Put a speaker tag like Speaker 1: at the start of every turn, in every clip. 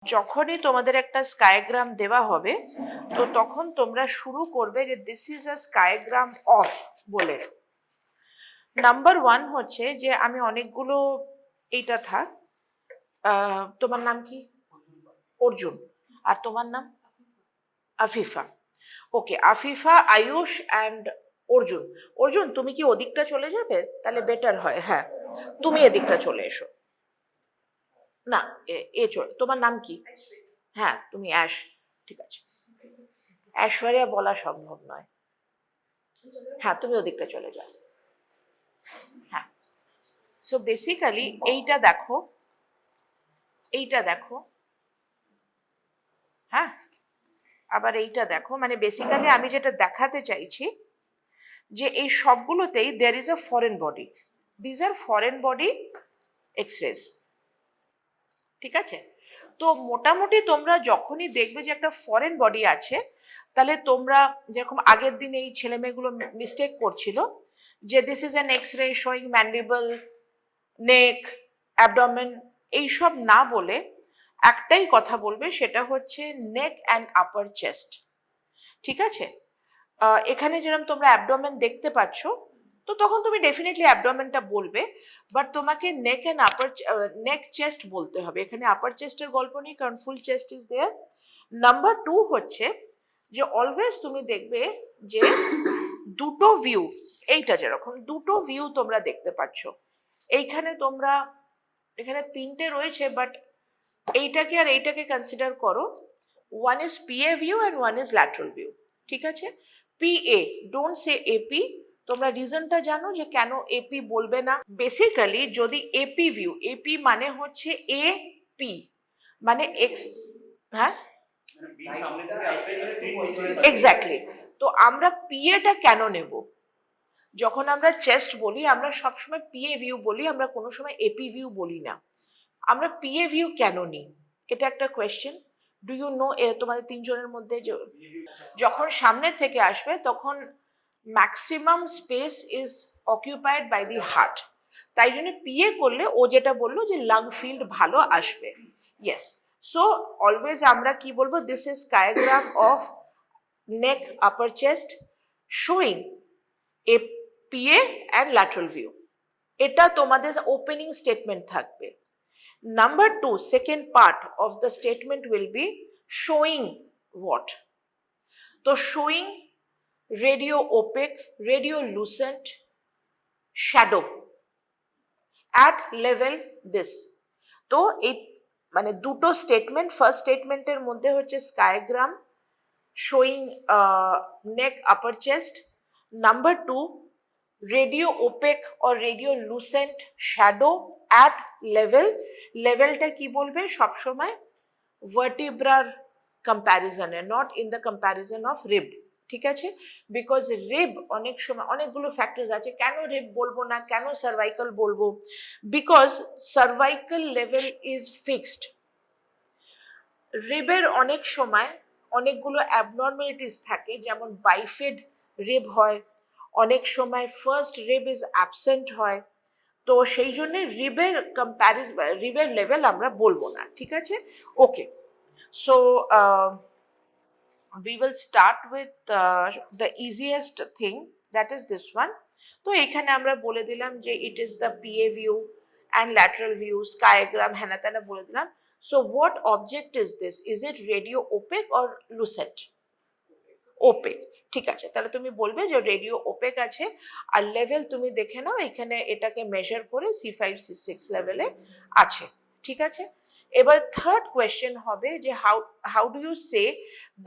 Speaker 1: যখনই তোমাদের একটা স্কাইগ্রাম দেওয়া হবে তো তখন তোমরা শুরু করবে যে দিস ইজ আ স্কাইগ্রাম অফ বলে। নাম্বার ওয়ান হচ্ছে যে আমি অনেকগুলো, এইটা থাক, তোমার নাম কি? অর্জুন। আর তোমার নাম? আফিফা। ওকে, আফিফা, আয়ুষ অ্যান্ড অর্জুন। অর্জুন তুমি কি ওদিকটা চলে যাবে? তাহলে বেটার হয়। হ্যাঁ, তুমি এদিকটা চলে এসো। না, এ চলে। তোমার নাম কি? হ্যাঁ, তুমি অ্যাশ। ঠিক আছে, ঐশ্বরিয়া বলা সম্ভব নয়। হ্যাঁ, তুমি ওদিকটা চলে যাও। হ্যাঁ, সো বেসিক্যালি এইটা দেখো, এইটা দেখো, হ্যাঁ, আবার এইটা দেখো। মানে বেসিক্যালি আমি যেটা দেখাতে চাইছি যে এই সবগুলোতেই there is a foreign body, these are foreign body X-rays. ঠিক আছে, তো মোটামুটি তোমরা যখনই দেখবে যে একটা ফরেন বডি আছে, তাহলে তোমরা যেরকম আগের দিন এই ছেলে মেয়েগুলো মিস্টেক করছিল যে this is an X ray showing mandible, neck, abdomen, এইসব না বলে একটাই কথা বলবে, সেটা হচ্ছে নেক অ্যান্ড আপার চেস্ট। ঠিক আছে, এখানে যেরকম তোমরা অ্যাবডোমেন দেখতে পাচ্ছ, তো তখন তুমি ডেফিনেটলি অ্যাবডোমেনটা বলবে, বাট তোমাকে নেক অ্যান্ড আপার, নেক চেস্ট বলতে হবে। এখানে আপার চেস্টের গল্প নেই, কারণ full chest is there. Number two হচ্ছে যে অলওয়েজ তুমি দেখবে যে দুটো ভিউ, এইটা যেরকম দুটো ভিউ তোমরা দেখতে পাচ্ছ। এইখানে তোমরা, এখানে তিনটে রয়েছে, বাট এইটাকে আর এইটাকে কনসিডার করো। One is PA view and one is lateral view. ঠিক আছে, পিএ, ডোন্ট সে এপি। তোমরা রিজনটা জানো যে কেন এপি বলবে না? বেসিক্যালি যদি এপি ভিউ, এপি মানে হচ্ছে এ পি, মানে এক্স, হ্যাঁ এক্স্যাক্টলি। তো আমরা পিএটা কেন নেব? যখন আমরা চেস্ট বলি আমরা সবসময় পিএ ভিউ বলি, আমরা কোনো সময় এপি ভিউ বলি না। আমরা পিএ ভিউ কেন নিই? এটা একটা কোয়েশ্চেন। Do you know? তোমাদের তিনজনের মধ্যে যখন সামনের থেকে আসবে তখন maximum space is occupied by the heart, তাই জন্য পিএ করলে ও যেটা বললো যে লাং ফিল্ড ভালো আসবে। ইয়েস, সো অলওয়েজ আমরা কি বলবো? This is skiagram of neck upper chest showing a PA and lateral view. এটা তোমাদের ওপেনিং স্টেটমেন্ট থাকবে। Number two, second part of the statement will be showing what? So showing radio opaque, radio lucent, shadow at level this. তো এই মানে দুটো statement, first স্টেটমেন্টের মধ্যে হচ্ছে স্কাইগ্রাম showing neck upper chest. Number two, radio opaque or radio lucent shadow at level. লেভেলটা কি বলবে সব সময়? ভার্টিব্রার কম্প্যারিজনে, not in the comparison of rib. ঠিক আছে, বিকজ রিব অনেক সময় অনেকগুলো ফ্যাক্টরস আছে। কেন রিব বলবো না, কেন সার্ভাইকাল বলবো? Because cervical level is fixed. রিবের অনেক সময় অনেকগুলো অ্যাবনর্মালিটিস থাকে, যেমন বাইফেড রিব হয়, অনেক সময় ফার্স্ট রিব ইজ অ্যাবসেন্ট হয়। তো সেই জন্য রিবের রিবের লেভেল আমরা বলবো না। ঠিক আছে, okay. So we will start with the easiest thing, that is this one. তো এখানে আমরা বলে দিলাম যে it is the PA view and lateral view, skygram, হ্যানা ত্যানা বলে দিলাম। So what object is this? Is it radio opaque or lucent? Opaque। ঠিক আছে, তাহলে তুমি বলবে যে রেডিও ওপেক আছে, আর লেভেল তুমি দেখে নাও, এখানে এটাকে মেজার করে C5 C6 লেভেলে আছে। ঠিক আছে, এবার থার্ড কোয়েশ্চেন হবে যে how do you say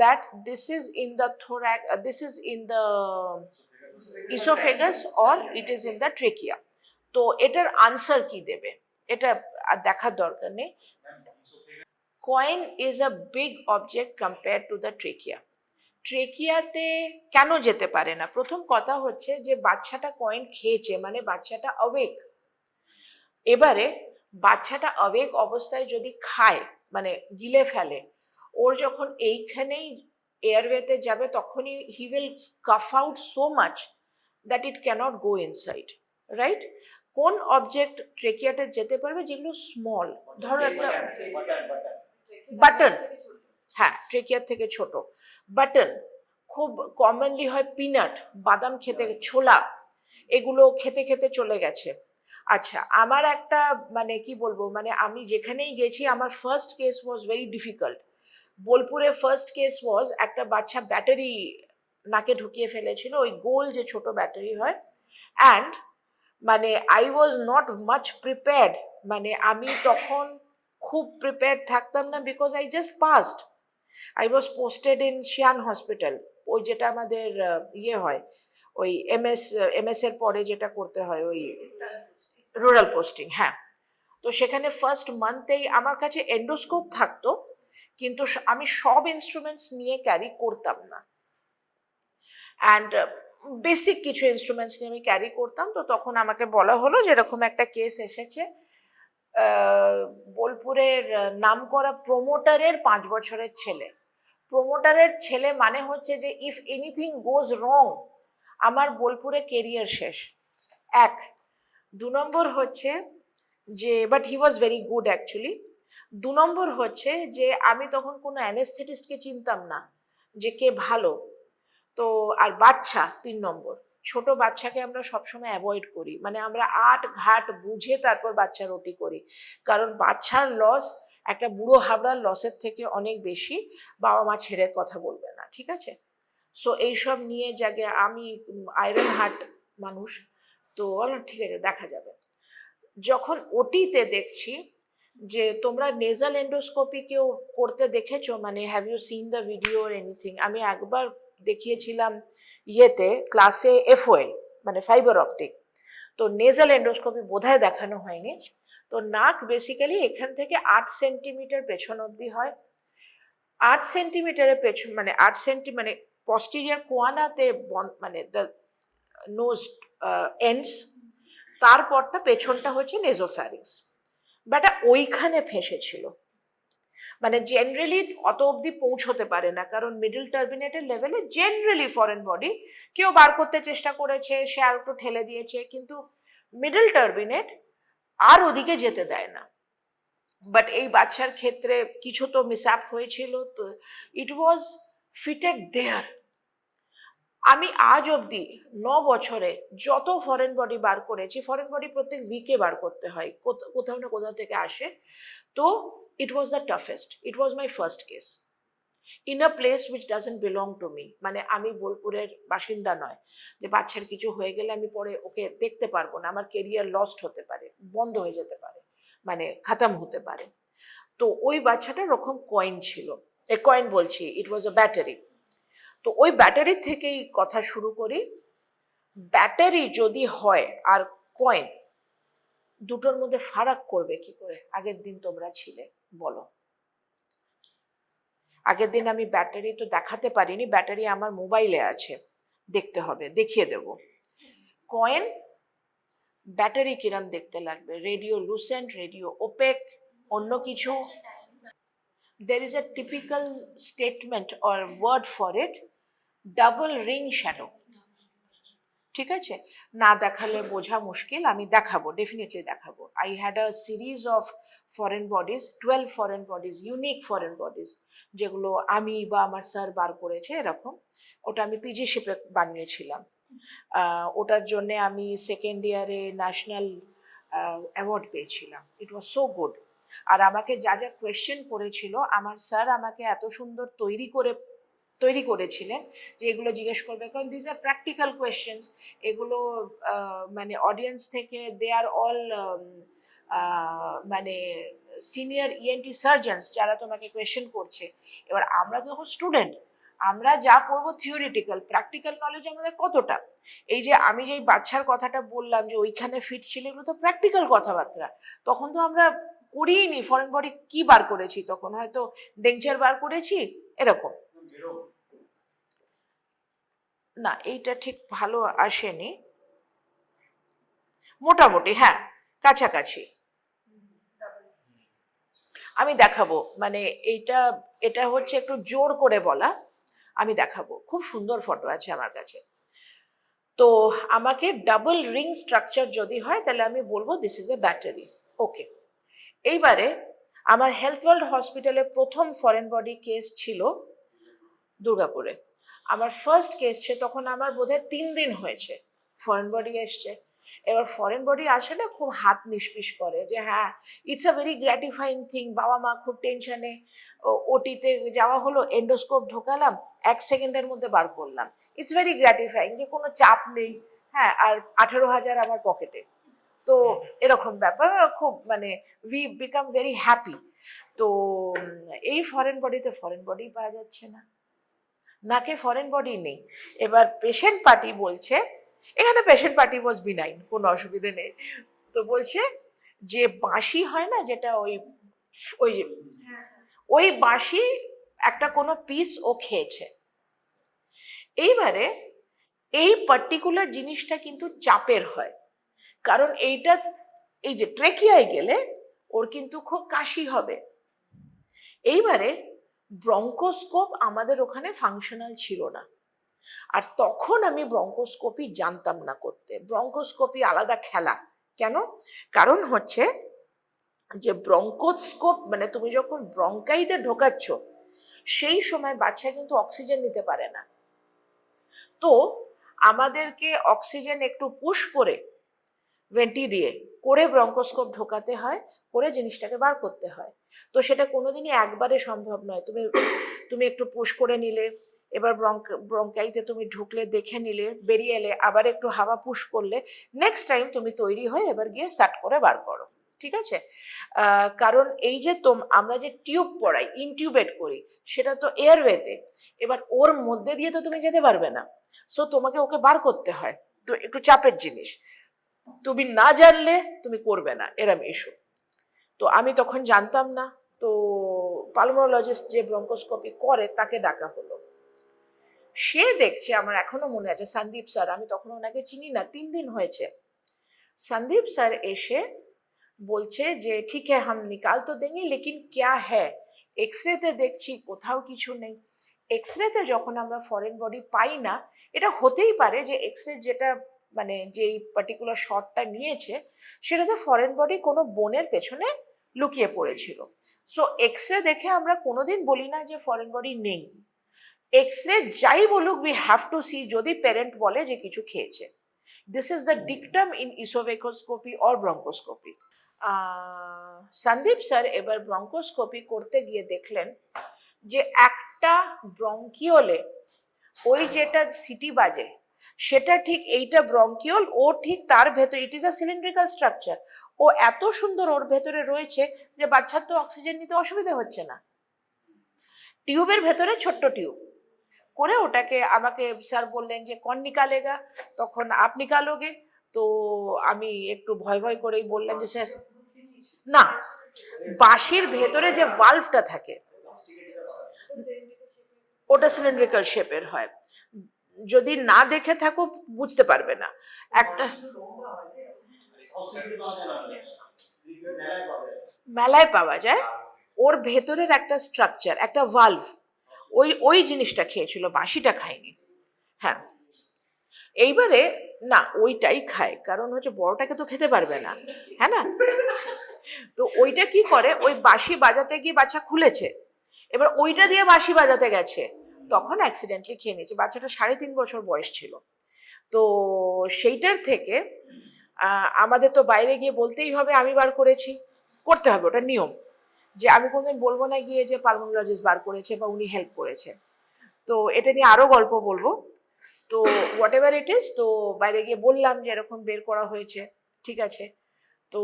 Speaker 1: that this is in the thorax, this is in the oesophagus or it is in the trachea. তো এটার আনসার কি দেবে? এটা আর দেখার দরকার নেই। Coin is a big object compare to the trachea. ট্রেকিয়াতে কেন যেতে পারে না? প্রথম কথা হচ্ছে যে বাচ্চাটা কয়েন খেয়েছে, মানে বাচ্চাটা অবেক। এবারে বাচ্চাটা অবেক অবস্থায় যদি খায়, মানে গিলে ফেলে, ওর যখন এইখানেই এয়ারওয়েতে যাবে তখনই he will cough out so much that it cannot go inside, right? কোন অবজেক্ট ট্রেকিয়াতে যেতে পারবে? যেগুলো স্মল, ধরো একটা বাটন, হ্যাঁ ট্রেকিয়ার থেকে ছোট। বাটন খুব কমনলি হয় পিনাট, বাদাম খেতে, ছোলা, এগুলো খেতে খেতে চলে গেছে। আচ্ছা, আমার একটা মানে কি বলবো, মানে আমি যেখানেই গেছি আমার first case was very difficult. বোলপুরে ফার্স্ট কেস ওয়াজ একটা বাচ্চা ব্যাটারি নাকে ঢুকিয়ে ফেলেছিল, ওই গোল যে ছোট ব্যাটারি হয়। অ্যান্ড মানে I was not much prepared, মানে আমি তখন খুব প্রিপেয়ার্ড থাকতাম না, because I just past. I was posted in Xi'an hospital, ওই যেটা আমাদের ইয়ে হয়, ওই এমএস এর পরে যেটা করতে হয়, ওই রুরাল পোস্টিং, হ্যাঁ। তো সেখানে ফার্স্ট মান্থেই আমার কাছে এন্ডোস্কোপ থাকতো, কিন্তু আমি সব ইনস্ট্রুমেন্টস নিয়ে ক্যারি করতাম না। অ্যান্ড বেসিক কিছু ইনস্ট্রুমেন্টস নিয়ে আমি ক্যারি করতাম। তো তখন আমাকে বলা হলো যে এরকম একটা কেস এসেছে, বোলপুরের নামকরা প্রোমোটারের 5 বছরের ছেলে। প্রোমোটারের ছেলে মানে হচ্ছে যে ইফ এনিথিং গোজ রং, আমার বোলপুরে কেরিয়ার শেষ। এক। 2 নম্বর হচ্ছে যে, but he was very good actually. 2 নম্বর হচ্ছে যে আমি তখন কোনো অ্যানেস্থেটিস্টকে চিনতাম না যে কে ভালো। তো আর বাচ্চা 3 নম্বর, ছোট বাচ্চাকে আমরা সবসময় অ্যাভয়েড করি, মানে আমরা আট ঘাট বুঝে তারপর বাচ্চার ওটি করি, কারণ বাচ্চার লস একটা বুড়ো হাবড়ার লসের থেকে অনেক বেশি। বাবা মা ছেড়ে কথা বলবে না, ঠিক আছে? সো এইসব নিয়ে জাগে আমি আয়রন হার্ট মানুষ, তো ঠিক আছে দেখা যাবে। যখন ওটিতে দেখছি যে তোমরা নেজাল এন্ডোস্কোপি কেউ করতে দেখেছো, মানে have you seen the video or anything? আমি একবার দেখিয়েছিলাম ইয়েতে ক্লাসে, এফওএল মানে ফাইবার অপটিক। তো নেজাল এন্ডোস্কোপি বোধহয় দেখানো হয়নি। তো নাক বেসিক্যালি এখান থেকে 8 সেন্টিমিটার পেছন অবধি হয়। 8 সেন্টিমিটারের পেছন মানে 8 সেন্টি মানে পস্টিরিয়ার কোয়ানাতে মানে দ্য নোজ এন্ডস, তারপরটা পেছনটা হচ্ছে নেজোফ্যারিংস। ব্যাটা ওইখানে ফেঁসেছিল, মানে জেনারেলি অত অবধি পৌঁছতে পারে না, কারণ মিডল টার্বিনেটের লেভেলে জেনারেলি ফরেন বডি কেউ বার করতে চেষ্টা করেছে, সে আর একটু ঠেলে দিয়েছে, কিন্তু মিডল টার্বিনেট আর ওদিকে যেতে দেয় না। বাট এই বাচ্চার ক্ষেত্রে কিছু তো মিসঅ্যাপ হয়েছিল, তো ইট ওয়াজ ফিটেড দেয়ার। আমি আজ অবধি 9 বছরে যত ফরেন বডি বার করেছি, ফরেন বডি প্রত্যেক উইকে বার করতে হয়, কোথাও না কোথাও থেকে আসে, তো it was the toughest. It was my first case in a place which doesn't belong to me, মানে আমি বোলপুরের বাসিন্দা নয় যে বাচ্চার কিছু হয়ে গেলে আমি পরে ওকে দেখতে পারবো না, আমার কেরিয়ার লস্ট হতে পারে, বন্ধ হয়ে যেতে পারে, মানে খাতাম হতে পারে। তো ওই বাচ্চাটা ওরকম কয়েন ছিল, কয়েন বলছি, ইট ওয়াজ আ ব্যাটারি। তো ওই ব্যাটারির থেকেই কথা শুরু করি। ব্যাটারি যদি হয় আর কয়েন, দুটোর মধ্যে ফারাক করবে কি করে? আগের দিন তোমরা ছিলে, বলো। আগের দিন আমি ব্যাটারি তো দেখাতে পারিনি, ব্যাটারি আমার মোবাইলে আছে, দেখতে হবে, দেখিয়ে দেব। কয়েন ব্যাটারি কিরম দেখতে লাগবে? রেডিও লুসেন্ট, রেডিও ওপেক, অন্য কিছু? There is a typical statement or word for it, double ring shadow. ঠিক আছে, না দেখালে বোঝা মুশকিল, আমি দেখাবো, ডেফিনেটলি দেখাবো। I had a series of foreign bodies, 12 foreign bodies, unique foreign bodies, যেগুলো আমি বা আমার স্যার বার করেছে এরকম। ওটা আমি পিজিশিপে বানিয়েছিলাম। ওটার জন্যে আমি সেকেন্ড ইয়ারে ন্যাশনাল অ্যাওয়ার্ড পেয়েছিলাম। ইট ওয়াজ সো গুড। আর আমাকে যা যা কোয়েশ্চেন করেছিল, আমার স্যার আমাকে এত সুন্দর তৈরি করেছিলেন যে এগুলো জিজ্ঞেস করবে, কারণ দিস আর প্র্যাকটিক্যাল কোয়েশ্চেন্স। এগুলো মানে অডিয়েন্স থেকে দে আর অল মানে সিনিয়র ইএনটি সার্জনস যারা তোমাকে কোয়েশ্চেন করছে। এবার আমরা যখন স্টুডেন্ট, আমরা যা করবো থিওরিটিক্যাল, প্র্যাকটিক্যাল নলেজ আমাদের কতটা? এই যে আমি যেই বাচ্চার কথাটা বললাম যে ওইখানে ফিট ছিল, এগুলো তো প্র্যাকটিক্যাল কথাবার্তা। তখন তো আমরা করিনি ফরেন বডি কি বার করেছি, তখন হয়তো ডেঞ্চার বার করেছি এরকম। না, এইটা ঠিক ভালো আসেনি, মোটামুটি হ্যাঁ কাছাকাছি। আমি দেখাবো, মানে এটা হচ্ছে একটু জোর করে বলা, আমি দেখাবো, খুব সুন্দর ফটো আছে আমার কাছে। তো আমাকে ডাবল রিং স্ট্রাকচার যদি হয় তাহলে আমি বলবো দিস ইজ এ ব্যাটারি। ওকে, এইবারে আমার হেলথ ওয়ার্ল্ড হসপিটালে প্রথম ফরেন বডি কেস ছিল দুর্গাপুরে। আমার ফার্স্ট কেস ছিল, তখন আমার বোধহয় 3 দিন হয়েছে ফরেন বডি এসছে। এবার ফরেন বডি আসলে খুব হাত নিষ্পিস করে যে হ্যাঁ, ইটস আ ভেরি গ্র্যাটিফাইং থিং। বাবা মা খুব টেনশনে, ওটিতে যাওয়া হলো, এন্ডোস্কোপ ঢোকালাম, 1 সেকেন্ডের মধ্যে বার করলাম। ইটস ভেরি গ্র্যাটিফাইং, যে কোনো চাপ নেই। হ্যাঁ, আর 18,000 আমার পকেটে। তো এরকম ব্যাপার, খুব মানে উই বিকাম ভেরি হ্যাপি। তো এই ফরেন বডিতে ফরেন বডি পাওয়া যাচ্ছে না, নাকে ফরেন বডি নেই। এবার পেশেন্ট পার্টি বলছে, এখানে পেশেন্ট পার্টি ওয়াজ বিনাইন, কোনো অসুবিধে নেই। তো বলছে যে বাঁশি হয় না, যেটা ওই ওই ওই বাঁশি একটা কোনো পিস ও খেয়েছে। এইবারে এই পার্টিকুলার জিনিসটা কিন্তু চাপের হয়, কারণ এইটা এই যে ট্রেকিয়ায় গেলে ওর কিন্তু খুব কাশি হবে। এইবারে ব্রঙ্কোস্কোপ আমাদের ওখানে ফাংশনাল ছিল না, আর তখন আমি ব্রঙ্কোস্কোপি জানতাম না করতে। ব্রঙ্কোস্কোপি আলাদা খেলা। কেন? কারণ হচ্ছে যে ব্রঙ্কোস্কোপ মানে তুমি যখন ব্রঙ্কাইতে ঢোকাচ্ছ, সেই সময় বাচ্চা কিন্তু অক্সিজেন নিতে পারে না। তো আমাদেরকে অক্সিজেন একটু পুশ করে ভেন্টি দিয়ে করে ব্রঙ্কোস্কোপ ঢোকাতে হয়, করে জিনিসটাকে বার করতে হয়। তো সেটা কোনোদিনই একবারে সম্ভব নয়। তুমি একটু পুশ করে নিলে, এবার ব্রঙ্কাইতে তুমি ঢুকলে, দেখে নিলে, বেরিয়ে এলে, আবার একটু হাওয়া পুশ করলে, নেক্সট টাইম তুমি তৈরি হয়ে এবার গিয়ে সাট করে বার করো। ঠিক আছে? কারণ এই যে আমরা যে টিউব পড়াই, ইনটিউবেট করি, সেটা তো এয়ারওয়েতে। এবার ওর মধ্যে দিয়ে তো তুমি যেতে পারবে না, সো তোমাকে ওকে বার করতে হয়। তো একটু চাপের জিনিস, তুমি না জানলে তুমি করবে না এরম ইস্যু। তো আমি তখন জানতাম না, তো পালমোনোলজিস্ট যে ব্রঙ্কোস্কোপি করে তাকে ডাকা হলো। সে দেখছে, আমার এখনো মনে আছে, সন্দীপ স্যার, আমি তখন ওনাকে চিনি না, 3 দিন হয়েছে। সন্দীপ স্যার এসে বলছে যে ঠিক হ্যাঁ, হাম নিকাল তো দেंगे, লেকিন ক্যা হ্যাঁ, এক্সরেতে দেখছি কোথাও কিছু নেই। এক্সরেতে যখন আমরা ফরেন বডি পাই না, এটা হতেই পারে যে এক্সরে যেটা মানে যেই পার্টিকুলার শটটা নিয়েছে, সেটাতে ফরেন বডি কোনো বোনের পেছনে লুকিয়ে পড়েছিল। সো এক্সরে দেখে আমরা কোনোদিন বলি না যে ফরেন বডি নেই। এক্সরে যাই বলুক, উই হ্যাভ টু সি, যদি প্যারেন্ট বলে যে কিছু খেয়েছে। This is the dictum in oesophagoscopy or bronchoscopy. Sandeep sir এবার ব্রঙ্কোস্কোপি করতে গিয়ে দেখলেন যে একটা ব্রঙ্কিওলে ওই যেটা সিটি বাজে, সেটা ঠিক এইটা ব্রঙ্কিওল, ও ঠিক তার ভেতর, it is a cylindrical structure, ও এত সুন্দর ওর ভেতরে রয়েছে যে বাচ্চার তো অক্সিজেন নিতে অসুবিধা হচ্ছে না। টিউবের ভেতরে ছোট্ট টিউব করে ওটাকে আমাকে স্যার বললেন যে কন নিকালেগা, তখন আপ নিকালোগে। তো আমি একটু ভয় ভয় করেই বললাম যে স্যার না, বাঁশির ভেতরে যে ভালভটা থাকে ওটা সিলিন্ড্রিক্যাল শেপের হয়। যদি না দেখে থাকো বুঝতে পারবে না। একটা মেলায় পাওয়া যায়, ওর ভেতরের একটা স্ট্রাকচার, একটা ভালভ, ওই জিনিসটা খেয়েছিল, বাঁশিটা খায়নি। হ্যাঁ, এইবারে না, ওইটাই খায়, কারণ হচ্ছে বড়টাকে তো খেতে পারবে না, হ্যাঁ না। তো ওইটা কি করে, ওই বাঁশি বাজাতে গিয়ে বাচ্চা খুলেছে, এবার ওইটা দিয়ে বাঁশি বাজাতে গেছে, তখন অ্যাক্সিডেন্টলি খেয়ে নিয়েছে। বাচ্চাটা 3.5 বছর বয়স ছিল। তো সেইটার থেকে আমাদের তো বাইরে গিয়ে বলতেই হবে আমি বার করেছি, করতে হবে, ওটা নিয়ম। যে আমি কোনোদিন বলবো না গিয়ে যে পালমোনোলজিস্ট বার করেছে বা উনি হেল্প করেছে। তো এটা নিয়ে আরো গল্প বলবো। তো হোয়াট এভার ইট ইজ, তো বাইরে গিয়ে বললাম যে এরকম বের করা হয়েছে, ঠিক আছে। তো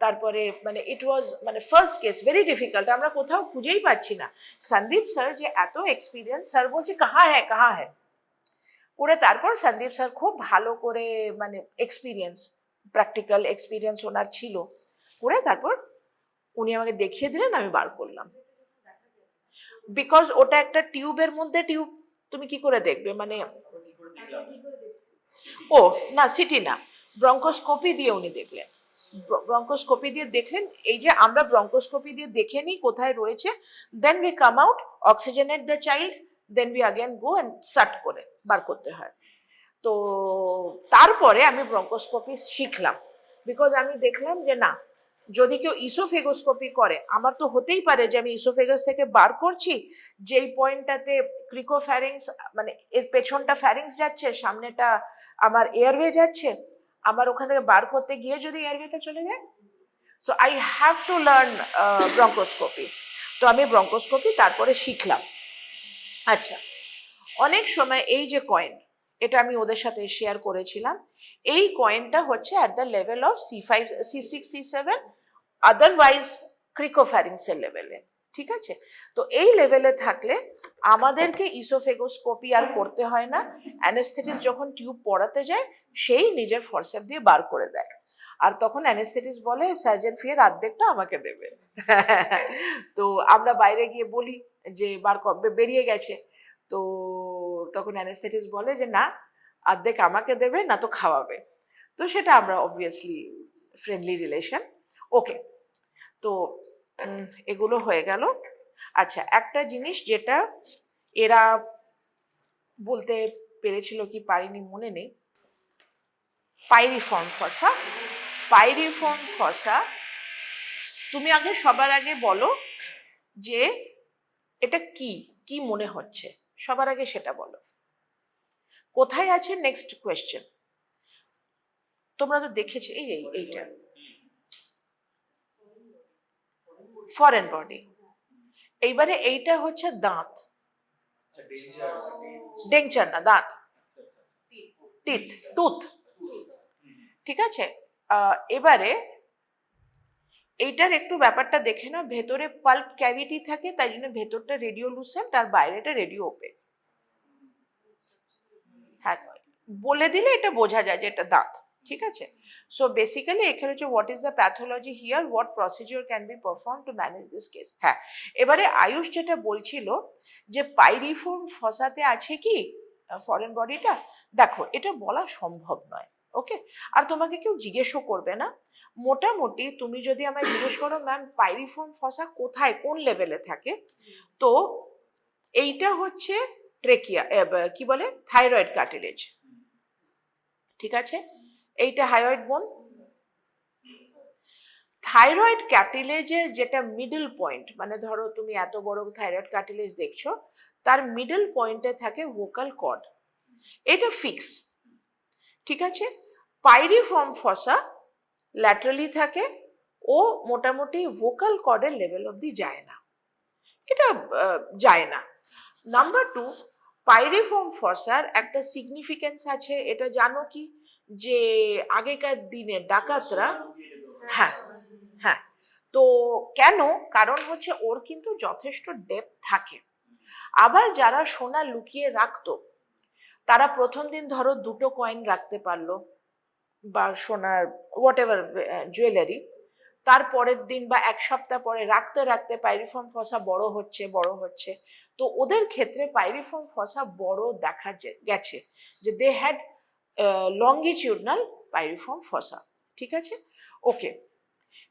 Speaker 1: তারপরে মানে ইট ওয়াজ মানে ফার্স্ট কেস ভেরি ডিফিকাল্ট, আমরা কোথাও খুঁজেই পাচ্ছি না। সন্দীপ স্যার যে এত এক্সপিরিয়েন্স, স্যার বলছে কাহা হ্যাঁ করে, তারপর সন্দীপ স্যার খুব ভালো করে মানে এক্সপিরিয়েন্স, প্র্যাকটিক্যাল এক্সপিরিয়েন্স ওনার ছিল, করে তারপর উনি আমাকে দেখিয়ে দিলেন, আমি বার করলাম। বিকজ ওটা একটা টিউবের মধ্যে টিউব, তুমি কি করে দেখবে মানে, ও না সিটি না, ব্রঙ্কোস্কোপি দিয়ে উনি দেখলেন। ব্রঙ্কোস্কোপি দিয়ে দেখলেন, এই যে আমরা ব্রঙ্কোস্কোপি দিয়ে দেখে নিই কোথায় রয়েছে, then we come out, oxygenate the child, then we again go and সাট করে বার করতে হয়। তো তারপরে আমি ব্রঙ্কোস্কোপি শিখলাম, বিকজ আমি দেখলাম যে না, যদি কেউ ইসোফেগোস্কোপি করে, আমার তো হতেই পারে যে আমি ইসোফেগাস থেকে বার করছি, যেই পয়েন্টটাতে ক্রিকোফ্যারিংস মানে এর পেছনটা ফ্যারিংস যাচ্ছে, সামনেটা আমার এয়ারওয়ে যাচ্ছে, আমার ওখান থেকে বার করতে গিয়ে যদি এয়ারওয়েতে চলে যায়, so I have to learn bronchoscopy. তো আমি ব্রঙ্কোস্কোপি তারপরে শিখলাম। আচ্ছা, অনেক সময় এই যে কয়েন, এটা আমি ওদের সাথে শেয়ার করেছিলাম, এই কয়েনটা হচ্ছে at the level of C5 C6 C7, otherwise ক্রিকোফ্যারিংসের লেভেলে। ঠিক আছে, তো এই লেভেলে থাকলে আমাদেরকে ইসোফেগোস্কোপি আর করতে হয় না। অ্যানেস্থেটিস্ট যখন টিউব পড়াতে যায়, সেই নিজের ফরসেপ দিয়ে বার করে দেয়, আর তখন অ্যানেস্থেটিস্ট বলে সার্জন ফি এর অর্ধেকটা আমাকে দেবে। তো আমরা বাইরে গিয়ে বলি যে বেরিয়ে গেছে, তো তখন অ্যানেস্থেটিস্ট বলে যে না, অর্ধেক আমাকে দেবে, না তো খাওয়াবে। তো সেটা আমরা অবভিয়াসলি ফ্রেন্ডলি রিলেশন। ওকে, তো এগুলো হয়ে গেল। আচ্ছা, একটা জিনিস যেটা এরা বলতে পেরেছিল কি পারিনি মনে নেই, পাইরিফর্ম ফসা। পাইরিফর্ম ফসা, তুমি আগে সবার আগে বলো যে এটা কি কি মনে হচ্ছে, সবার আগে সেটা বলো। কোথায় আছে নেক্সট কোয়েশ্চেন? তোমরা তো দেখেছো এইটা ফরেন বডি। এইবারে এইটা হচ্ছে দাঁত, ডেঞ্চার না, দাঁত, টিথ, টুথ। ঠিক আছে, এবারে এইটার একটু ব্যাপারটা দেখে না, ভেতরে পাল্প ক্যাভিটি থাকে, তাই জন্য ভেতরটা রেডিওলুসেন্ট আর বাইরেটা রেডিও ওপেক। হ্যাঁ, বলে দিলে এটা বোঝা যায় যে এটা দাঁত। ঠিক আছে, সো বেসিক্যালি এখানে হচ্ছে what is the pathology here, what procedure can be perform to manage this case. হ্যাঁ, এবারে আয়ুষ যেটা বলছিল যে পাইরিফর্ম ফসাতে আছে কি ফরেন বডিটা, দেখো এটা বলা সম্ভব নয়। ওকে, আর তোমাকে কেউ জিজ্ঞেসও করবে না। মোটামুটি তুমি যদি আমায় জিজ্ঞেস করো ম্যাম পাইরিফর্ম ফসা কোথায় কোন লেভেলে থাকে, তো এইটা হচ্ছে ট্রেকিয়া, কি বলে, থাইরয়েড কার্টিলেজ। ঠিক আছে, এইটা হাইরয়েড বোন। থাইরয়েড কার্টিলেজের যেটা মিডল পয়েন্ট, মানে ধরো তুমি এত বড় থাইরয়েড কার্টিলেজ দেখছো, তার মিডল পয়েন্টে থাকে ভোকাল কর্ড, এটা ফিক্স। ঠিক আছে, পাইরিফর্ম ফসা ল্যাটারালি থাকে, ও মোটামুটি ভোকাল কর্ডের লেভেল অবধি যায় না, এটা যায় না। নাম্বার টু, পাইরিফর্ম ফসার একটা সিগনিফিকেন্স আছে, এটা জানো কি, যে আগেকার দিনে ডাকাতরা, হ্যাঁ হ্যাঁ, তো কেন, কারণ হচ্ছে ওর কিন্তু যথেষ্ট ডেপথ থাকে। আবার যারা সোনা লুকিয়ে রাখতো, তারা প্রথম দিন ধরো 2টো কয়েন রাখতে পারলো, বা সোনার হোয়াট এভার জুয়েলারি, তারপরের দিন বা এক সপ্তাহ পরে রাখতে রাখতে পাইরিফর্ম ফসা বড় হচ্ছে। তো ওদের ক্ষেত্রে পাইরিফর্ম ফসা বড় দেখা গেছে, যে দে হ্যাড লঙ্গিটিউডনাল পাইরিফর্ম ফসা। ঠিক আছে, ওকে।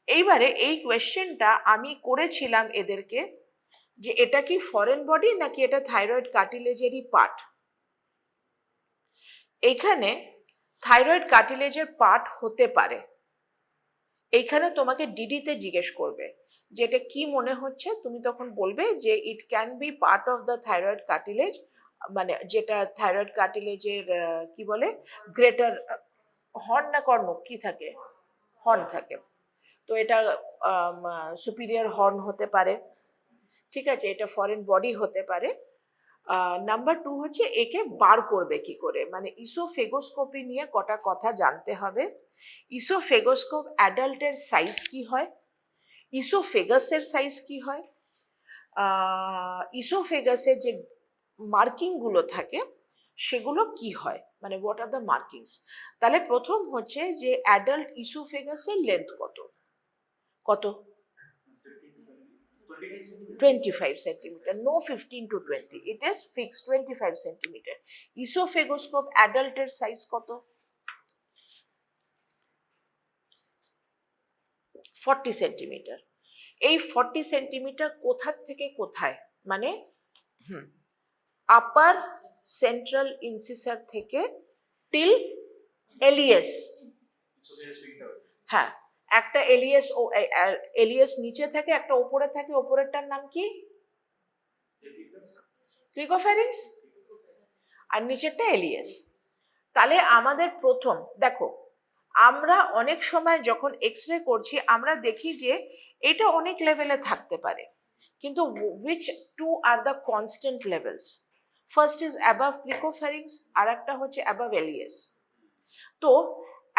Speaker 1: এইবারে এই কোয়েশ্চেনটা আমি করেছিলাম এদেরকে, যে এটা কি ফরেন বডি নাকি এটা থাইরয়েড কার্টিলেজেরই পার্ট। এইখানে থাইরয়েড কার্টিলেজের পার্ট হতে পারে। এইখানে তোমাকে ডিডিতে জিজ্ঞেস করবে যে এটা কি মনে হচ্ছে, তুমি তখন বলবে যে it can be part of the thyroid cartilage, মানে যেটা থাইরয়েড কার্টিলেজের কি বলে, গ্রেটার হর্ন না কর্ণ কি থাকে, হর্ন থাকে, তো এটা সুপিরিয়র হর্ন হতে পারে। ঠিক আছে, এটা ফরেন বডি হতে পারে। নাম্বার টু হচ্ছে একে বার করবে কি করে, মানে ইসোফেগোস্কোপি নিয়ে কটা কথা জানতে হবে। ইসোফেগোস্কোপ অ্যাডাল্টের সাইজ কি হয়, ইসোফেগাসের সাইজ কি হয়, ইসোফেগাসের যে মার্কিংগুলো থাকে সেগুলো কি হয়, মানে হোয়াট আর দ্য মার্কিংস। তাহলে প্রথম হচ্ছে যে অ্যাডাল্ট ইসোফেগাসের লেন্থ কত, কত 25 centimeter, no 15 to 20, it is fixed 25 centimeter. ইসোফেগোস্কোপ অ্যাডাল্টের size কত, 40 সেন্টিমিটার। এই 40 সেন্টিমিটার কোথার থেকে কোথায়, মানে আপার সেন্ট্রাল ইনসিসার থেকে টিল এলিয়াস, হ্যাঁ একটা এলিয়াস ও এলিয়াস নিচে থাকে, একটা ওপরে থাকে, ওপরেরটার নাম কি? ক্রিকোফ্যারিংস, আর নিচেরটা এলিয়াস। তাহলে আমাদের প্রথম দেখো, আমরা অনেক সময় যখন এক্স রে করছি আমরা দেখি যে এটা অনেক লেভেলে থাকতে পারে, কিন্তু which two are the constant levels? First is above cricopharynx, আর একটা হচ্ছে above LES। তো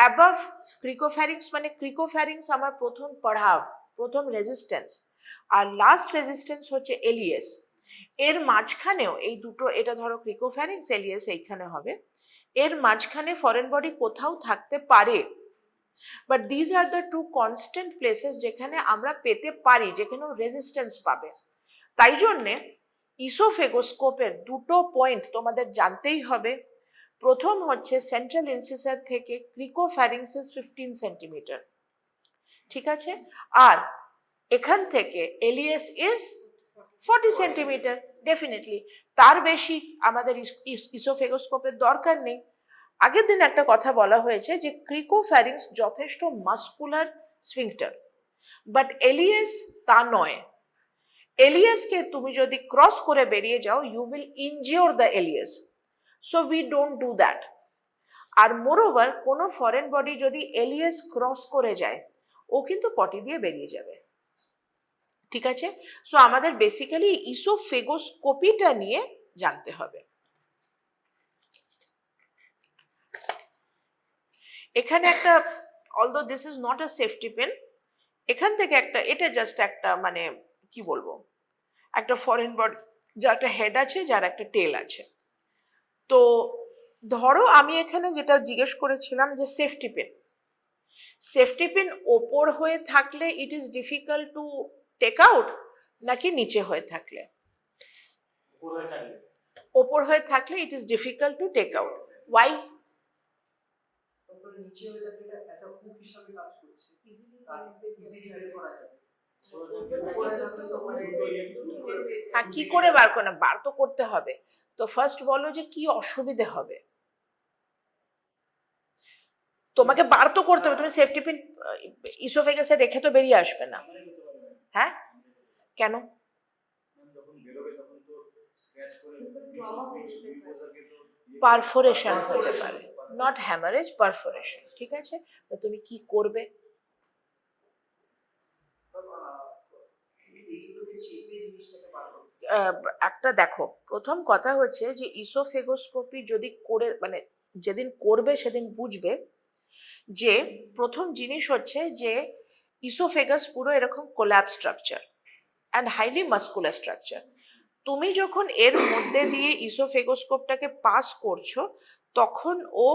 Speaker 1: above cricopharynx মানে cricopharynx আমার প্রথম পড়াভ, প্রথম রেজিস্ট্যান্স, আর লাস্ট রেজিস্ট্যান্স হচ্ছে LES। এর মাঝখানেও এই দুটো, এটা ধরো ক্রিকোফ্যারিংস, এলিয়াস এইখানে হবে, এর মাঝখানে ফরেন বডি কোথাও থাকতে পারে, but these are the two constant places যেখানে আমরা পেতে পারি, যেখানে রেজিস্ট্যান্স পাবে। তাই জন্যে ইসোফেগোস্কোপের দুটো পয়েন্ট তোমাদের জানতেই হবে। প্রথম হচ্ছে সেন্ট্রাল ইনসিসার থেকে ক্রিকোফ্যারিংসিস 15 সেন্টিমিটার, ঠিক আছে, আর এখান থেকে এলিয়াস ইজ 40 সেন্টিমিটার। ডেফিনেটলি তার বেশি আমাদের ইসোফেগোস্কোপের দরকার নেই। আগের দিন একটা কথা বলা হয়েছে যে ক্রিকোফ্যারিংস যথেষ্ট মাস্কুলার স্ফিংক্টার, বাট এলিয়াস তা নয়। এলিয়াসকে তুমি যদি ক্রস করে বেরিয়ে যাও, you will injure the alias, so we don't do that. আর মোরওভার কোনো ফরেন বডি যদি এলিয়াস ক্রস করে যায়, ও কিন্তু পটি দিয়ে বেরিয়ে যাবে, ঠিক আছে। সো আমাদের বেসিক্যালি ইসোফেগোস্কোপিটা নিয়ে জানতে হবে। এখানে একটা, although this is not a safety pin, এখান থেকে একটা, এটা জাস্ট একটা মানে কি বলবো, একটা ফরেন বডি যার একটা হেড আছে, যার একটা টেল আছে। তো ধরো আমি এখানে যেটা জিজ্ঞেস করেছিলাম যে সেফটি পিন, সেফটি পিন ওপর হয়ে থাকলে it is difficult to take out, নাকি নিচে হয়ে থাকলে? ওপর হয়ে থাকলে it is difficult to take out. Why?
Speaker 2: নিচে হয়ে থাকলে এটা অ্যাজ আ হুক হিসাবে কাজ করছে, ইজিলি বের করা যাবে। উপরে থাকলে তো মানে
Speaker 1: হ্যাঁ, কি করে বার করে? না, বার তো করতে হবে। তো ফার্স্ট বলো যে কি অসুবিধে হবে? তোমাকে বার তো করতে হবে, তুমি সেফটি পিন ইসোফেগাসে রেখে তো বেরিয়ে আসবে না। হ্যাঁ, কেন? পারফোরেশন হতে পারে, নট হ্যামারেজ, পারফোরেশন, ঠিক আছে। তো তুমি কি করবে? একটা দেখো, প্রথম কথা হচ্ছে যে ইসোফেগোস্কোপি যদি করে, মানে যেদিন করবে সেদিন বুঝবে যে প্রথম জিনিস হচ্ছে যে ইসোফেগাস পুরো এরকম collapse structure and highly muscular structure. তুমি যখন এর মধ্যে দিয়ে ইসোফেগোস্কোপটাকে পাস করছো, তখন ও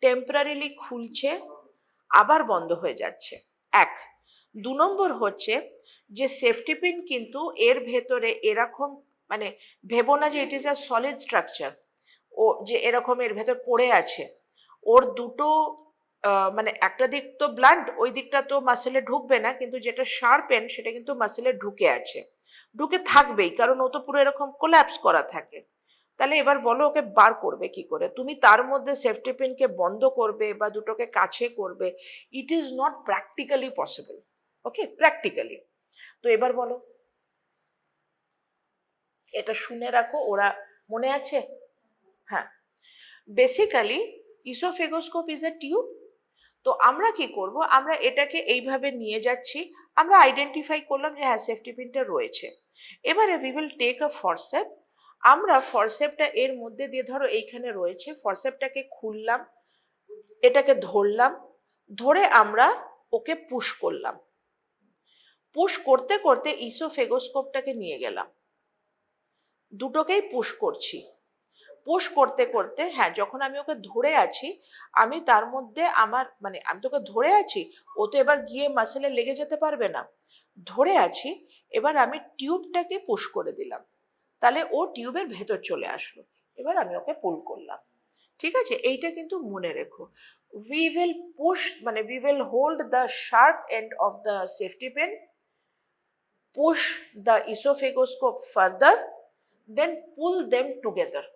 Speaker 1: টেম্পোরারিলি খুলছে, আবার বন্ধ হয়ে যাচ্ছে, এক। দু নম্বর হচ্ছে যে সেফটি পিন কিন্তু এর ভেতরে এরকম, মানে ভেবো না যে it is a solid structure, ও যে এরকম এর ভেতর পড়ে আছে। ওর দুটো মানে একটা দিক তো ব্লান্ট, ওই দিকটা তো মাসেলে ঢুকবে না, কিন্তু যেটা শার্প এন্ড সেটা কিন্তু মাসেলে ঢুকে আছে, ঢুকে থাকবেই, কারণ ও তো পুরো এরকম কোল্যাপস করা থাকে। তাহলে এবার বলো ওকে বার করবে কি করে? তুমি তার মধ্যে সেফটি পিনকে বন্ধ করবে বা দুটোকে কাছে করবে, it is not practically possible, okay, practically. তো এবার বলো, এটা শুনে রাখো, ওরা মনে আছে? হ্যাঁ, বেসিক্যালি ইসোফেগোস্কোপ ইজ এ টিউব। তো আমরা কি করব, আমরা এটাকে এইভাবে নিয়ে যাচ্ছি, আমরা আইডেন্টিফাই করলাম যে হ্যাঁ সেফটি পিনটা রয়েছে। এবারে we will take a forceps, আমরা ফরসেপটা এর মধ্যে দিয়ে, ধরো এইখানে রয়েছে, ফরসেপটাকে খুললাম, এটাকে ধরলাম, ধরে আমরা ওকে পুশ করলাম, পুশ করতে করতে ইসোফেগোস্কোপটাকে নিয়ে গেলাম, দুটোকেই পুশ করছি। পুশ করতে করতে, হ্যাঁ, যখন আমি ওকে ধরে আছি, আমি তার মধ্যে আমার, মানে আমি তোকে ধরে আছি, ও তো এবার গিয়ে মাসেলে লেগে যেতে পারবে না, ধরে আছি, এবার আমি টিউবটাকে পুশ করে দিলাম, তাহলে ও টিউবের ভেতর চলে আসলো, এবার আমি ওকে পুল করলাম, ঠিক আছে। এইটা কিন্তু মনে রেখো, উই উইল পুশ, মানে we will hold the sharp end of the safety pin, push the oesophagoscope further, then pull them together,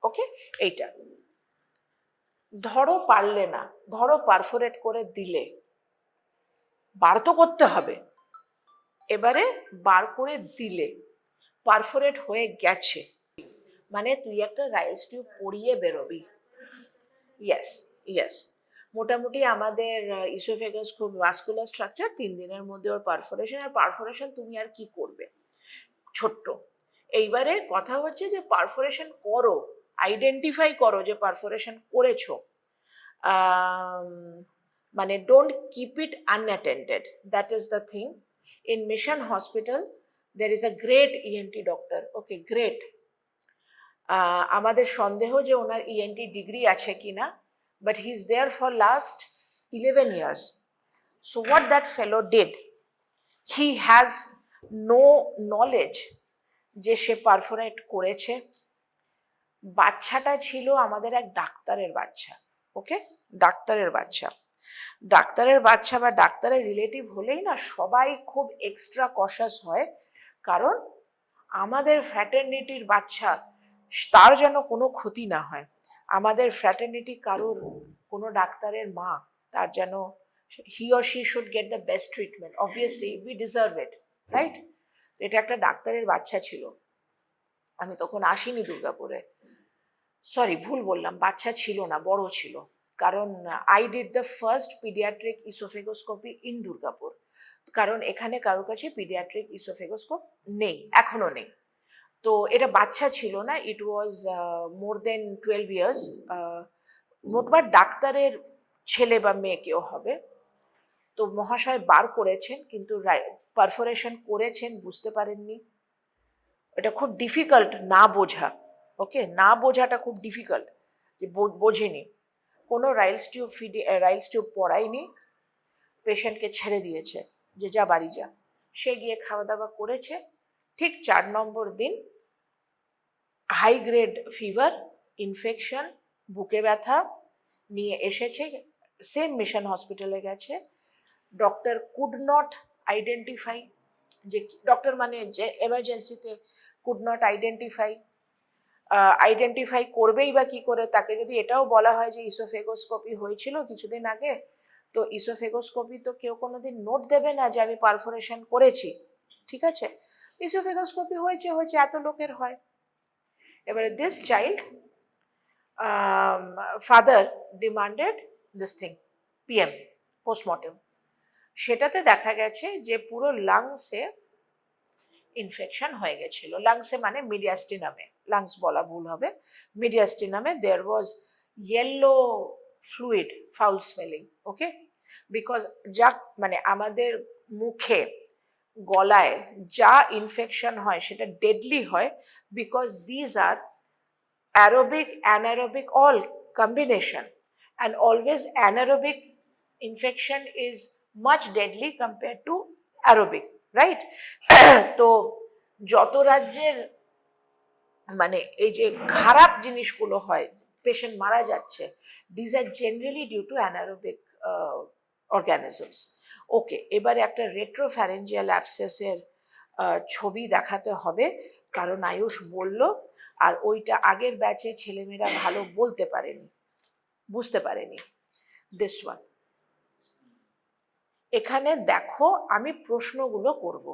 Speaker 1: okay. এইটা ধরো পারলে না, ধরো পারফোরেট করে দিলে, বার তো করতে হবে। এবারে বার করে দিলে পারফোরেট হয়ে গেছে, মানে তুই একটা রাইলস টিউব পরিয়ে বেরোবি। ইয়েস, ইয়েস, মোটামুটি আমাদের ইসোফেগাস খুব ভাস্কুলার স্ট্রাকচার, 3 দিনের মধ্যে ওর পারফোরেশন। আর পারফোরেশন তুমি আর কি করবে, ছোট্ট। এইবারে কথা হচ্ছে যে পারফোরেশন করো, আইডেন্টিফাই করো যে পারফোরেশন করেছো, মানে don't keep it unattended, that is the thing. In mission hospital there is a great ENT doctor, okay great. আমাদের সন্দেহ যে ওনার ইএনটি ডিগ্রি আছে কিনা, but he's there for last 11 years. So what that fellow did, he has no knowledge যে সে perforate করেছে। বাচ্চাটা ছিল আমাদের এক ডাক্তারের বাচ্চা, ওকে, ডাক্তারের বাচ্চা। ডাক্তারের বাচ্চা বা ডাক্তারের রিলেটিভ হলেই না সবাই খুব এক্সট্রা কশাস হয়, কারণ আমাদের ফ্র্যাটার্নিটির বাচ্চা, তার যেন কোনো ক্ষতি না হয়। আমাদের ফ্র্যাটার্নিটি কারোর কোনো ডাক্তারের মা, তার যেন he or she should get the best treatment, obviously we deserve it, right? এটা একটা ডাক্তারের বাচ্চা ছিল। আমি তখন আসিনি দুর্গাপুরে, সরি ভুল বললাম, বাচ্চা ছিল না, বড় ছিল, কারণ I did the first paediatric oesophagoscopy in Durgapur, কারণ এখানে কারোর কাছে পিডিয়াট্রিক ইসোফেগোস্কোপ নেই, এখনো নেই। তো এটা বাচ্চা ছিল না, ইট ওয়াজ মোর দেন 12 ইয়ার্স। মোটমাট ডাক্তারের ছেলে বা মেয়ে কেউ হবে। তো মহাশয় বার করেছেন, কিন্তু পারফোরেশন করেছেন, বুঝতে পারেননি। এটা খুব ডিফিকাল্ট না বোঝা, ওকে, না বোঝাটা খুব ডিফিকাল্ট, যে বোঝেনি, কোনো রাইলস টিউব পড়ায়নি, পেশেন্টকে ছেড়ে দিয়েছে যে যা বাড়ি যা। সে গিয়ে খাওয়া দাওয়া করেছে, ঠিক 4 নম্বর দিন হাই গ্রেড ফিভার, ইনফেকশন, বুকে ব্যথা নিয়ে এসেছে, সেম মিশন হসপিটালে গেছে। ডক্টর কুড নট আইডেন্টিফাই, যে ডক্টর মানে যে এমার্জেন্সিতে কুড নট আইডেন্টিফাই করবেই বা কি করে? তাকে যদি এটাও বলা হয় যে ইসোফেগোস্কোপি হয়েছিল কিছুদিন আগে, তো ইসোফেগোস্কোপি তো কেউ কোনোদিন নোট দেবে না যে আমি পারফোরেশন করেছি, ঠিক আছে? ইসোফেগোস্কোপি হয়েছে, এত লোকের হয়। এবারে this child father demanded this thing, PM, postmortem. সেটাতে দেখা গেছে যে পুরো লাংসে ইনফেকশন হয়ে গেছিল। লাংসে মানে মিডিয়াস্টিনামে, লাংস বলা ভুল হবে, মিডিয়াস্টিনামে there was yellow fluid, foul smelling, okay. Because যা মানে আমাদের মুখে গলায় যা ইনফেকশন হয় সেটা ডেডলি হয়, because these are aerobic, anaerobic, all combination, and always anaerobic infection is much deadly compared to aerobic, right? তো যত রাজ্যের মানে এই যে খারাপ জিনিসগুলো হয়, পেশেন্ট মারা যাচ্ছে, this are generally due to anaerobic organisms. Okay, এবারে একটা রেট্রোফ্যারেঞ্জিয়াল অ্যাবসেসের ছবি দেখাতে হবে, কারণ আয়ুষ বলল, আর ওইটা আগের ব্যাচে ছেলেমেয়েরা ভালো বলতে পারেনি, বুঝতে পারেনি। দিস ওয়ান, এখানে দেখো আমি প্রশ্নগুলো করব।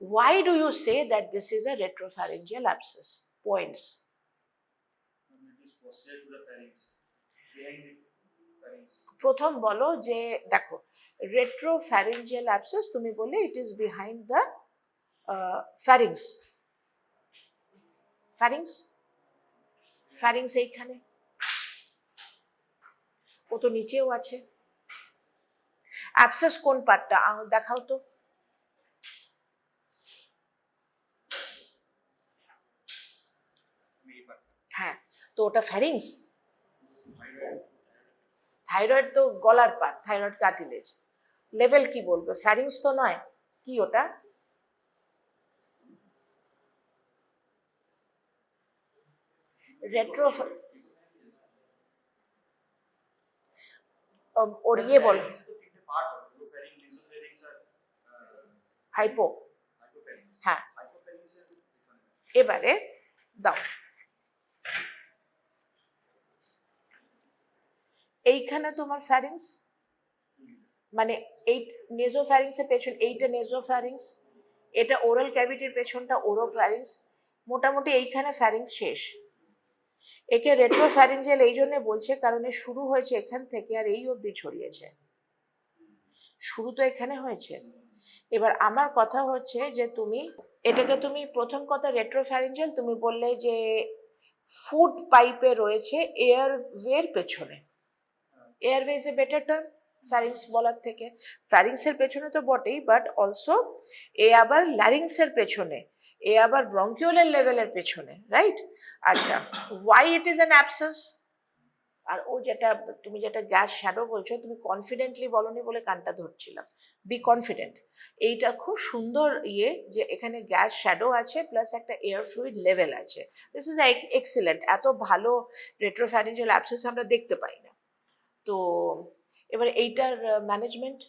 Speaker 1: Why do you say that this is a retropharyngeal abscess? Points.
Speaker 3: It is posterior to the pharynx, behind the pharynx.
Speaker 1: প্রথম বলো যে দেখো রেট্রোফ্যারিঞ্জিয়াল অ্যাবসেস, তুমি বললে ইট ইজ বিহাইন্ড দ্য ফ্যারিংস। ফ্যারিংস, ফ্যারিংস এইখানে, ও তো নিচেও আছে। অ্যাবসেস কোন পার্টটা দেখাও তো। হ্যাঁ, তো ওটা ফ্যারিংস। থাইরয়েড তো গলার পার্ট, থাইরয়েড কার্টিলেজ। লেভেল কি বলবে? ফ্যারিংস তো নয়, কি ওটা? রেট্রো, ওর ইয়ে বলো, হাইপো, হ্যাঁ। এবারে দাও, এইখানে তোমার ফ্যারিংস, মানে এই নেজোফ্যারিংসের পেছন, এইটা নেজোফ্যারিংস, এটা ওরাল ক্যাভিটির পেছনটা ওরোফ্যারিংস, মোটামুটি এইখানে ফ্যারিংস শেষ। একে রেট্রোফ্যারিঞ্জিয়াল এই জন্য বলছে কারণ এ শুরু হয়েছে এখান থেকে আর এই অবধি ছড়িয়েছে, শুরু তো এখানে হয়েছে। এবার আমার কথা হচ্ছে যে তুমি এটাকে, তুমি প্রথম কথা রেট্রোফ্যারিঞ্জিয়াল তুমি বললে যে ফুড পাইপে রয়েছে এয়ারওয়ের পেছনে, airway is a better term ফ্যারিংস বলার থেকে। ফ্যারিংসের পেছনে তো বটেই, বাট অলসো এ আবার ল্যারিংসের পেছনে, এ আবার ব্রঙ্কিওলের লেভেলের পেছনে, রাইট? আচ্ছা, why it is an abscess? আর ও যেটা তুমি যেটা গ্যাস শ্যাডো বলছো, তুমি কনফিডেন্টলি বলনি বলে কানটা ধরছিলাম। বি কনফিডেন্ট, এইটা খুব সুন্দর ইয়ে যে এখানে গ্যাস শ্যাডো আছে প্লাস একটা এয়ার ফ্লুইড লেভেল আছে। This is excellent. এত ভালো রেট্রোফ্যারিঞ্জিয়াল অ্যাবসেস আমরা দেখতে পাই না। তো এবার এইটার ম্যানেজমেন্ট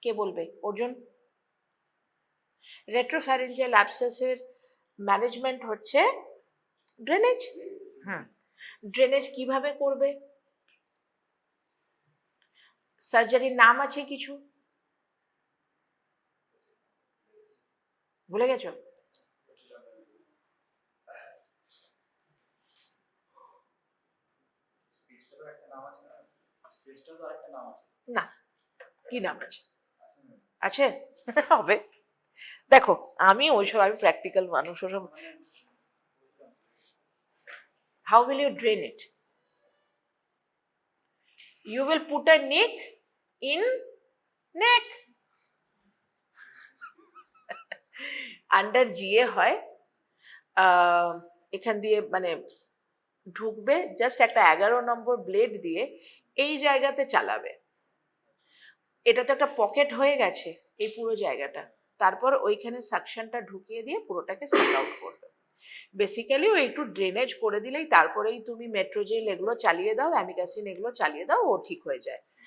Speaker 1: কে বলবে? অর্জুন। রেট্রোফ্যারিঞ্জিয়াল অ্যাবসেসের ম্যানেজমেন্ট হচ্ছে ড্রেনেজ। ড্রেনেজ কিভাবে করবে? সার্জারির নাম আছে কিছু? ভুলে গেছো? না, কি নাম আছে? আছে? হবে। দেখো আমি ওইসব, আমি প্র্যাকটিক্যাল মানুষ, ওসব। How will you drain it? You will put a nick in neck. Under GA হয়, এখান দিয়ে মানে ঢুকবে, জাস্ট একটা 11 নম্বর ব্লেড দিয়ে এই জায়গাতে চালাবে। এটা তো একটা পকেট হয়ে গেছে এই পুরো জায়গাটা, তারপর ওইখানে সাকশনটা ঢুকিয়ে দিয়ে পুরোটাকে সাক আউট করবে। বেসিক্যালি ও একটু ড্রেনেজ করে দিলেই তারপরেই তুমি মেট্রোজেল এগুলো চালিয়ে দাও, অ্যামিকাসিন এগুলো চালিয়ে দাও, ও ঠিক হয়ে যায়।